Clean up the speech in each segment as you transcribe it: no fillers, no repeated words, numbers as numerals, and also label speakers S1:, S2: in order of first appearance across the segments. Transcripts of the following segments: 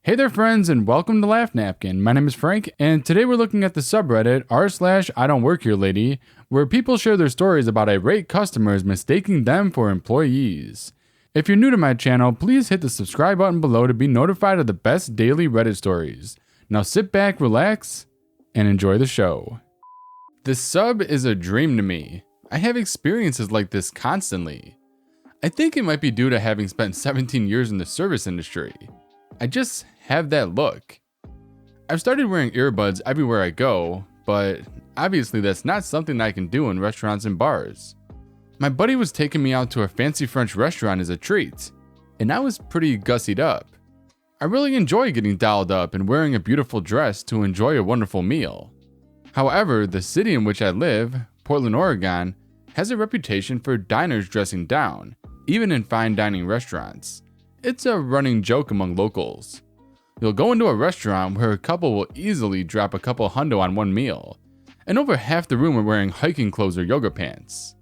S1: Hey there friends and welcome to Laugh Napkin. My name is Frank and today we're looking at the subreddit r/IDontWorkHereLady, where people share their stories about irate customers mistaking them for employees. If you're new to my channel, please hit the subscribe button below to be notified of the best daily Reddit stories. Now sit back, relax, and enjoy the show. This sub is a dream to me. I have experiences like this constantly. I think it might be due to having spent 17 years in the service industry. I just have that look. I've started wearing earbuds everywhere I go, but obviously that's not something I can do in restaurants and bars. My buddy was taking me out to a fancy French restaurant as a treat, and I was pretty gussied up. I really enjoy getting dolled up and wearing a beautiful dress to enjoy a wonderful meal. However, the city in which I live, Portland, Oregon, has a reputation for diners dressing down, even in fine dining restaurants. It's a running joke among locals. You'll go into a restaurant where a couple will easily drop a couple hundo on one meal, and over half the room are wearing hiking clothes or yoga pants.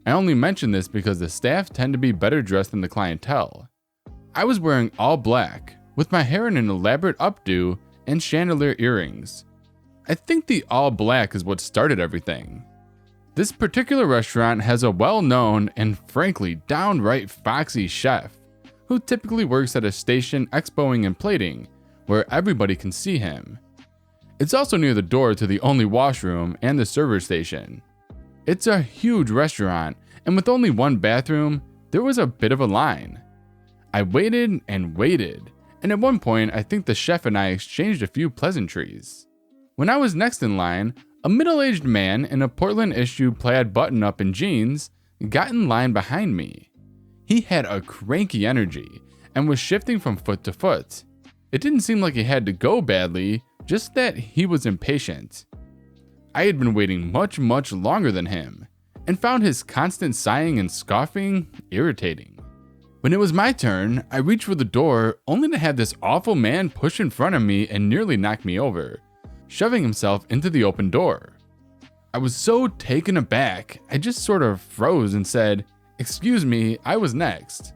S1: I only mention this because the staff tend to be better dressed than the clientele. I was wearing all black, with my hair in an elaborate updo and chandelier earrings. I think the all black is what started everything. This particular restaurant has a well-known and frankly downright foxy chef, who typically works at a station expoing and plating, where everybody can see him. It's also near the door to the only washroom and the server station. It's a huge restaurant, and with only one bathroom, there was a bit of a line. I waited and waited, and at one point I think the chef and I exchanged a few pleasantries. When I was next in line, a middle-aged man in a Portland issue plaid button-up and jeans got in line behind me. He had a cranky energy and was shifting from foot to foot. It didn't seem like he had to go badly, just that he was impatient. I had been waiting much longer than him, and found his constant sighing and scoffing irritating. When it was my turn, I reached for the door only to have this awful man push in front of me and nearly knock me over, shoving himself into the open door. I was so taken aback, I just sort of froze and said, "Excuse me, I was next."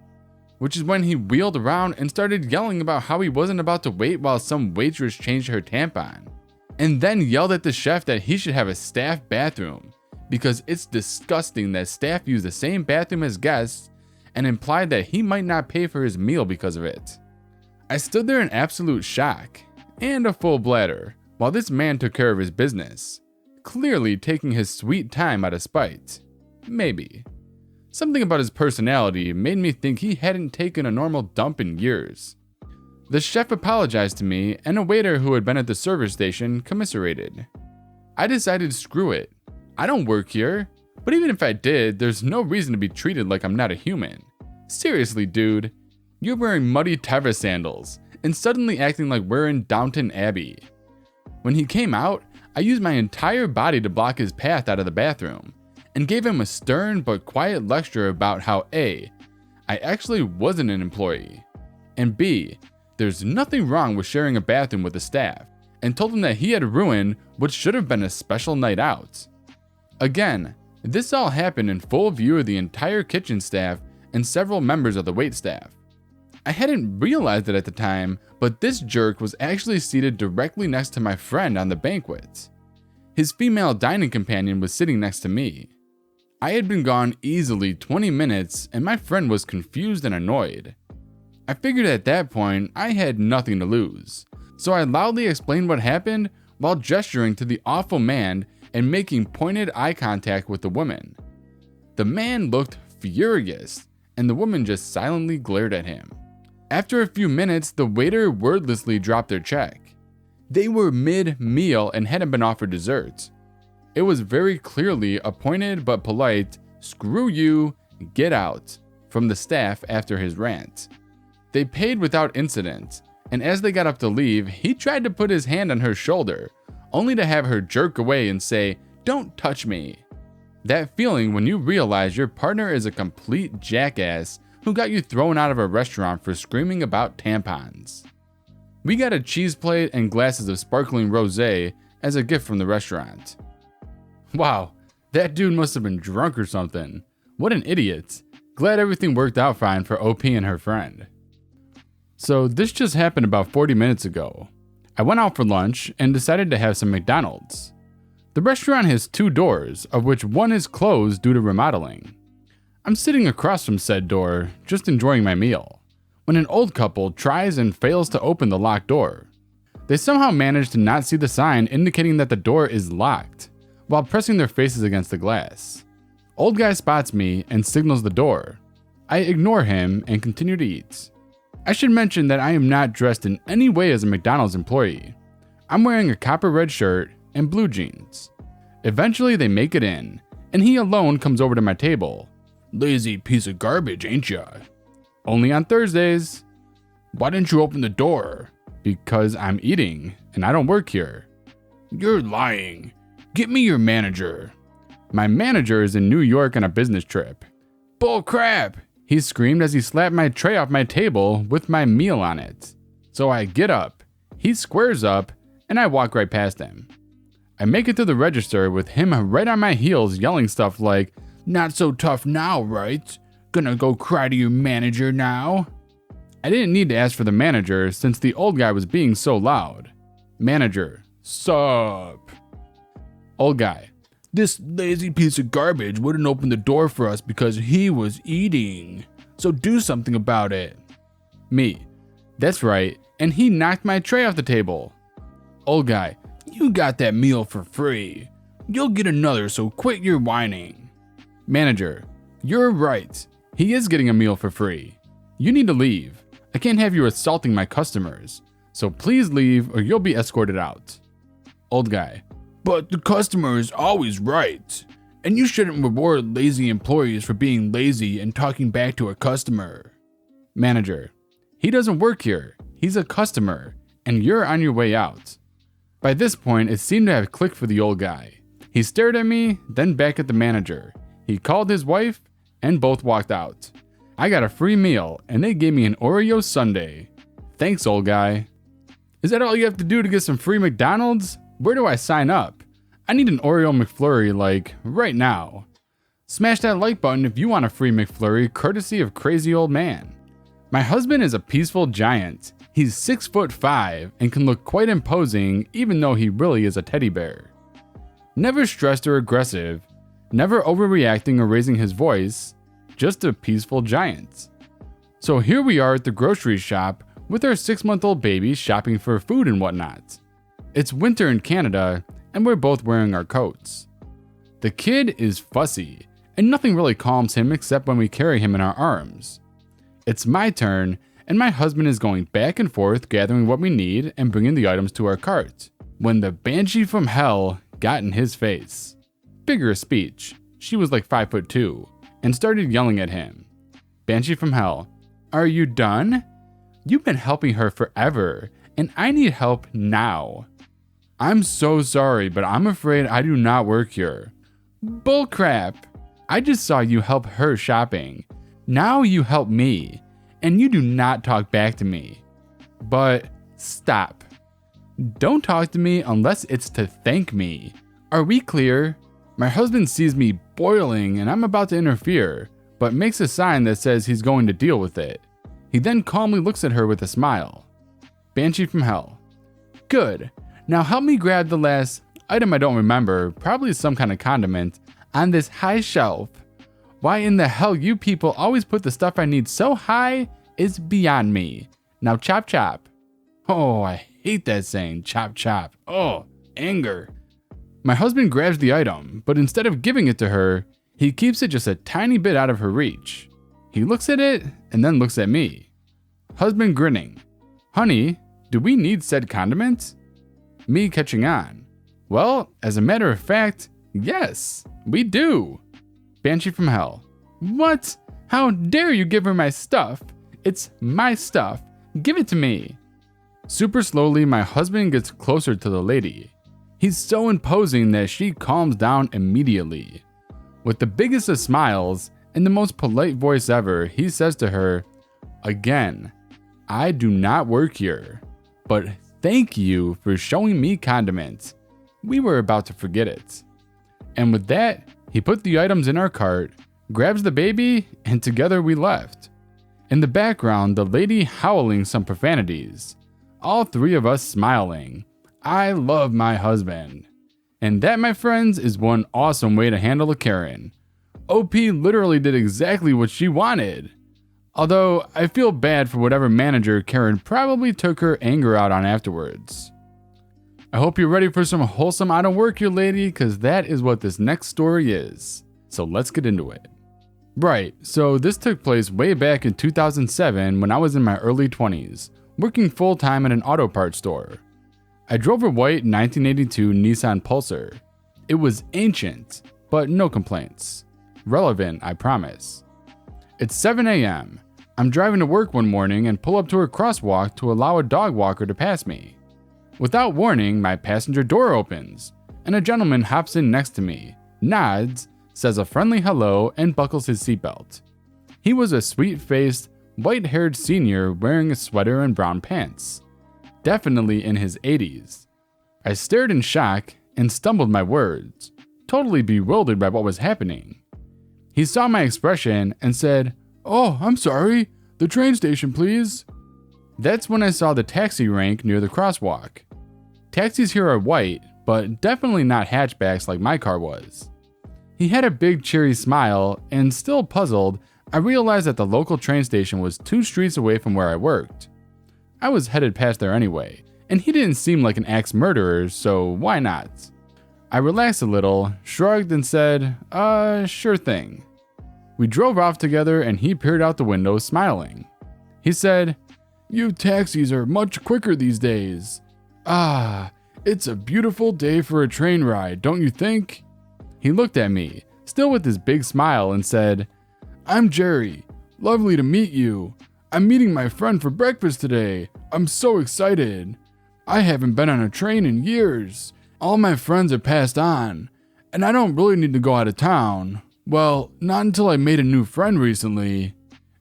S1: Which is when he wheeled around and started yelling about how he wasn't about to wait while some waitress changed her tampon. And then yelled at the chef that he should have a staff bathroom, because it's disgusting that staff use the same bathroom as guests, and implied that he might not pay for his meal because of it. I stood there in absolute shock, and a full bladder, while this man took care of his business, clearly taking his sweet time out of spite. Maybe. Something about his personality made me think he hadn't taken a normal dump in years. The chef apologized to me, and a waiter who had been at the service station commiserated. I decided screw it. I don't work here, but even if I did, there's no reason to be treated like I'm not a human. Seriously, dude, you're wearing muddy Teva sandals and suddenly acting like we're in Downton Abbey. When he came out, I used my entire body to block his path out of the bathroom, and gave him a stern but quiet lecture about how A, I actually wasn't an employee, and B, there's nothing wrong with sharing a bathroom with the staff, and told him that he had ruined what should have been a special night out. Again, this all happened in full view of the entire kitchen staff and several members of the waitstaff. I hadn't realized it at the time, but this jerk was actually seated directly next to my friend on the banquet. His female dining companion was sitting next to me. I had been gone easily 20 minutes and my friend was confused and annoyed. I figured at that point I had nothing to lose, so I loudly explained what happened while gesturing to the awful man and making pointed eye contact with the woman. The man looked furious and the woman just silently glared at him. After a few minutes, the waiter wordlessly dropped their check. They were mid-meal and hadn't been offered dessert. It was very clearly a pointed but polite, "Screw you, get out," from the staff after his rant. They paid without incident, and as they got up to leave, he tried to put his hand on her shoulder, only to have her jerk away and say, "Don't touch me." That feeling when you realize your partner is a complete jackass who got you thrown out of a restaurant for screaming about tampons. We got a cheese plate and glasses of sparkling rosé as a gift from the restaurant. Wow, that dude must have been drunk or something. What an idiot. Glad everything worked out fine for OP and her friend. So this just happened about 40 minutes ago. I went out for lunch and decided to have some McDonald's. The restaurant has 2 doors, of which one is closed due to remodeling. I'm sitting across from said door, just enjoying my meal, when an old couple tries and fails to open the locked door. They somehow manage to not see the sign indicating that the door is locked, while pressing their faces against the glass. Old guy spots me and signals the door. I ignore him and continue to eat. I should mention that I am not dressed in any way as a McDonald's employee. I'm wearing a copper red shirt and blue jeans. Eventually they make it in, and he alone comes over to my table. "Lazy piece of garbage, ain't ya?" "Only on Thursdays." "Why didn't you open the door?" "Because I'm eating, and I don't work here." "You're lying. Get me your manager." "My manager is in New York on a business trip." "Bull crap," he screamed as he slapped my tray off my table with my meal on it. So I get up, he squares up, and I walk right past him. I make it to the register with him right on my heels yelling stuff like, "Not so tough now, right? Gonna go cry to your manager now?" I didn't need to ask for the manager since the old guy was being so loud. Manager, "Sup?" Old guy, "This lazy piece of garbage wouldn't open the door for us because he was eating. So do something about it." Me, "That's right, and he knocked my tray off the table." Old guy, "You got that meal for free. You'll get another, so quit your whining." Manager, "You're right. He is getting a meal for free. You need to leave. I can't have you assaulting my customers. So please leave or you'll be escorted out." Old guy, "But the customer is always right. And you shouldn't reward lazy employees for being lazy and talking back to a customer." Manager, "He doesn't work here. He's a customer, and you're on your way out." By this point, it seemed to have clicked for the old guy. He stared at me, then back at the manager. He called his wife, and both walked out. I got a free meal, and they gave me an Oreo sundae. Thanks, old guy. Is that all you have to do to get some free McDonald's? Where do I sign up? I need an Oreo McFlurry, like, right now. Smash that like button if you want a free McFlurry, courtesy of Crazy Old Man. My husband is a peaceful giant. He's 6'5" and can look quite imposing even though he really is a teddy bear. Never stressed or aggressive, never overreacting or raising his voice, just a peaceful giant. So here we are at the grocery shop with our 6-month-old baby shopping for food and whatnot. It's winter in Canada and we're both wearing our coats. The kid is fussy and nothing really calms him except when we carry him in our arms. It's my turn and my husband is going back and forth gathering what we need and bringing the items to our cart when the banshee from hell got in his face. Figure of speech, she was like 5'2" and started yelling at him. Banshee from hell, "Are you done? You've been helping her forever and I need help now." "I'm so sorry, but I'm afraid I do not work here." "Bullcrap. I just saw you help her shopping. Now you help me, and you do not talk back to me." "But stop. Don't talk to me unless it's to thank me. Are we clear?" My husband sees me boiling and I'm about to interfere, but makes a sign that says he's going to deal with it. He then calmly looks at her with a smile. Banshee from hell, "Good. Now help me grab the last item I don't remember, probably some kind of condiment, on this high shelf. Why in the hell you people always put the stuff I need so high is beyond me. Now chop chop." Oh, I hate that saying, chop chop. Oh, anger. My husband grabs the item, but instead of giving it to her, he keeps it just a tiny bit out of her reach. He looks at it and then looks at me. Husband grinning, "Honey, do we need said condiment?" Me catching on, "Well, as a matter of fact, yes, we do." Banshee from hell, "What? How dare you give her my stuff? It's my stuff. Give it to me." Super slowly, my husband gets closer to the lady. He's so imposing that she calms down immediately. With the biggest of smiles and the most polite voice ever, he says to her, "Again, I do not work here, but thank you for showing me condiments. We were about to forget it." And with that, he put the items in our cart, grabs the baby, and together we left. In the background, the lady howling some profanities. All three of us smiling. I love my husband. And that, my friends, is one awesome way to handle a Karen. OP literally did exactly what she wanted. Although, I feel bad for whatever manager Karen probably took her anger out on afterwards. I hope you're ready for some wholesome I don't work here, lady, because that is what this next story is. So let's get into it. Right, so this took place way back in 2007 when I was in my early 20s, working full-time at an auto parts store. I drove a white 1982 Nissan Pulsar. It was ancient, but no complaints. Relevant, I promise. It's 7 a.m. I'm driving to work one morning and pull up to a crosswalk to allow a dog walker to pass me. Without warning, my passenger door opens, and a gentleman hops in next to me, nods, says a friendly hello, and buckles his seatbelt. He was a sweet-faced, white-haired senior wearing a sweater and brown pants. Definitely in his 80s. I stared in shock and stumbled my words, totally bewildered by what was happening. He saw my expression and said, "Oh, I'm sorry, the train station, please." That's when I saw the taxi rank near the crosswalk. Taxis here are white, but definitely not hatchbacks like my car was. He had a big cheery smile, and still puzzled, I realized that the local train station was 2 streets away from where I worked. I was headed past there anyway, and he didn't seem like an axe murderer, so why not? I relaxed a little, shrugged, and said, sure thing. We drove off together and he peered out the window smiling. He said, "You taxis are much quicker these days. Ah, it's a beautiful day for a train ride, don't you think?" He looked at me, still with his big smile, and said, "I'm Jerry. Lovely to meet you. I'm meeting my friend for breakfast today. I'm so excited. I haven't been on a train in years. All my friends have passed on, and I don't really need to go out of town. Well, not until I made a new friend recently.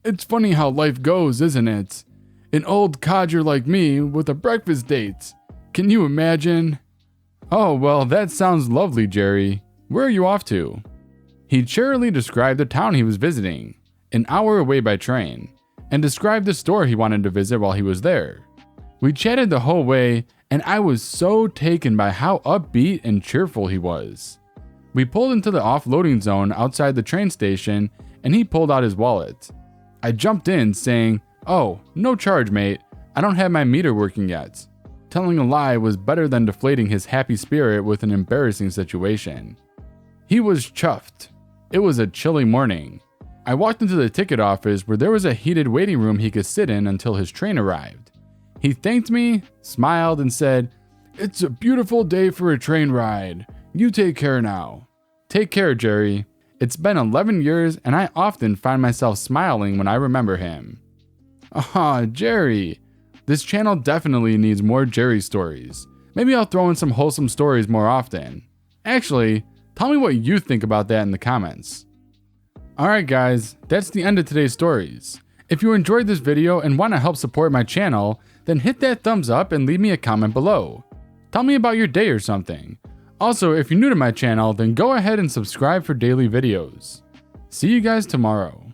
S1: It's funny how life goes, isn't it? An old codger like me with a breakfast date. Can you imagine?" "Oh, well, that sounds lovely, Jerry. Where are you off to?" He cheerily described the town he was visiting, an hour away by train, and described the store he wanted to visit while he was there. We chatted the whole way, and I was so taken by how upbeat and cheerful he was. We pulled into the offloading zone outside the train station, and he pulled out his wallet. I jumped in, saying, "Oh, no charge, mate. I don't have my meter working yet." Telling a lie was better than deflating his happy spirit with an embarrassing situation. He was chuffed. It was a chilly morning. I walked into the ticket office where there was a heated waiting room he could sit in until his train arrived. He thanked me, smiled, and said, "It's a beautiful day for a train ride. You take care now." Take care, Jerry. It's been 11 years and I often find myself smiling when I remember him. Aw, Jerry. This channel definitely needs more Jerry stories. Maybe I'll throw in some wholesome stories more often. Actually, tell me what you think about that in the comments. Alright guys, that's the end of today's stories. If you enjoyed this video and want to help support my channel, then hit that thumbs up and leave me a comment below. Tell me about your day or something. Also, if you're new to my channel, then go ahead and subscribe for daily videos. See you guys tomorrow.